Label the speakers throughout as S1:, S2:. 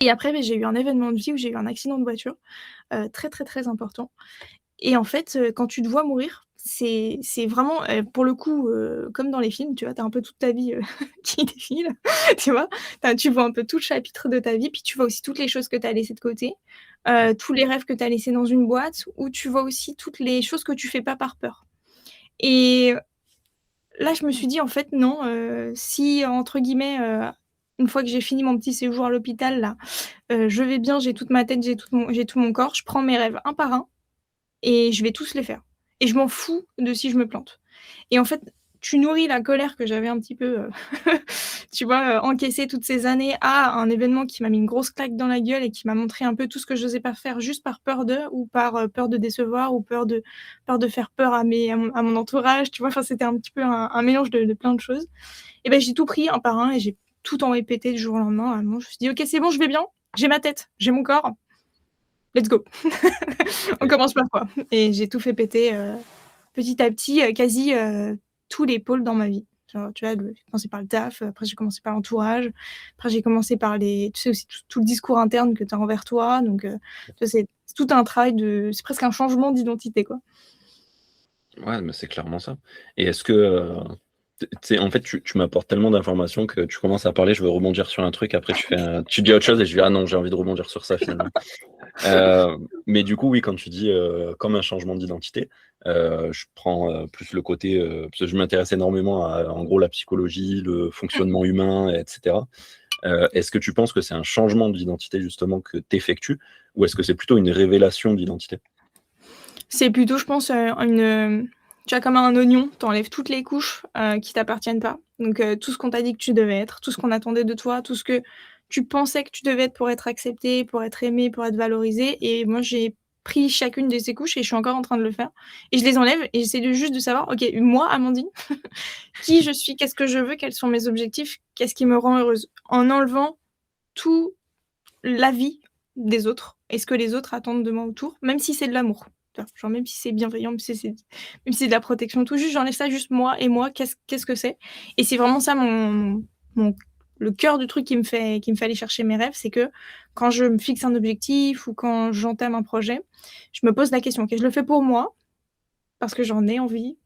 S1: Et après, beh, j'ai eu un événement de vie où j'ai eu un accident de voiture, très, très, très important. Et en fait, quand tu te vois mourir, c'est vraiment, pour le coup, comme dans les films, tu vois? Tu as un peu toute ta vie, qui défile, tu vois? Tu vois un peu tout le chapitre de ta vie, puis tu vois aussi toutes les choses que tu as laissées de côté, tous les rêves que tu as laissés dans une boîte, ou tu vois aussi toutes les choses que tu fais pas par peur. Et là, je me suis dit: «En fait, non, si entre guillemets, une fois que j'ai fini mon petit séjour à l'hôpital là, je vais bien, j'ai toute ma tête, j'ai tout mon corps, je prends mes rêves un par un et je vais tous les faire. Et je m'en fous de si je me plante». Et en fait, tu nourris la colère que j'avais un petit peu, tu vois, encaissée toutes ces années à un événement qui m'a mis une grosse claque dans la gueule et qui m'a montré un peu tout ce que j'osais pas faire juste par peur de, ou par, peur de décevoir, ou peur de faire peur à mon entourage, tu vois? Enfin, c'était un petit peu un mélange de plein de choses. Et ben, j'ai tout pris un par un et j'ai tout envoyé péter du jour au lendemain. Vraiment, je me suis dit: «OK, c'est bon, je vais bien, j'ai ma tête, j'ai mon corps, let's go». On
S2: OK.
S1: commence par quoi? Et j'ai tout fait péter, petit à petit, quasi, tous les pôles dans ma vie. Genre, tu vois, j'ai commencé par le taf, après j'ai commencé par l'entourage, après j'ai commencé par les tu sais aussi tout le discours interne que tu as envers toi, donc tu vois, c'est tout un travail c'est presque un changement d'identité, quoi.
S2: Ouais, mais c'est clairement ça. Et est-ce que, tu sais, en fait, tu m'apportes tellement d'informations que tu commences à parler, je veux rebondir sur un truc, après tu dis autre chose et je dis: «Ah non, j'ai envie de rebondir sur ça finalement». Mais du coup, oui, quand tu dis, comme un changement d'identité, je prends, plus le côté, parce que je m'intéresse énormément à, en gros, la psychologie, le
S1: Mmh.
S2: fonctionnement humain et cetera. Est-ce que tu penses que c'est un changement d'identité justement que tu effectues ou est-ce que c'est plutôt une révélation d'identité?
S1: C'est plutôt, je pense, tu vois, comme un oignon, tu enlèves toutes les couches, qui t'appartiennent pas. Donc tout ce qu'on t'a dit que tu devais être, tout ce qu'on attendait de toi, tout ce que tu pensais que tu devais être pour être accepté, pour être aimé, pour être valorisé. Et moi, j'ai pris chacune de ces couches et je suis encore en train de le faire. Et je les enlève et j'essaie juste de savoir: «OK, moi, Amandine, qui je suis? Qu'est-ce que je veux? Quels sont mes objectifs? Qu'est-ce qui me rend heureuse?» En enlevant tout l'avis des autres et ce que les autres attendent de moi autour, même si c'est de l'amour. Tu vois? Genre même si c'est bienveillant, même si c'est de la protection, tout juste j'enlève ça, juste moi et moi, qu'est-ce que c'est? Et c'est vraiment ça mon le cœur du truc qui me fait aller chercher mes rêves, c'est que quand je me fixe un objectif ou quand j'entame un projet, je me pose la question: «OK, je le fais pour moi, parce que j'en ai envie,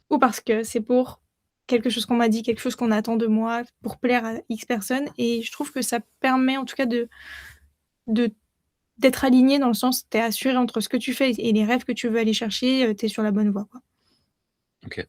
S1: ou parce que c'est pour quelque chose qu'on m'a dit, quelque chose qu'on attend de moi, pour plaire à X personnes?» Et je trouve que ça permet en tout cas de d'être aligné dans le sens, tu es assuré entre ce que tu fais et les rêves que tu veux aller chercher, tu es sur la bonne voie, quoi.
S2: OK.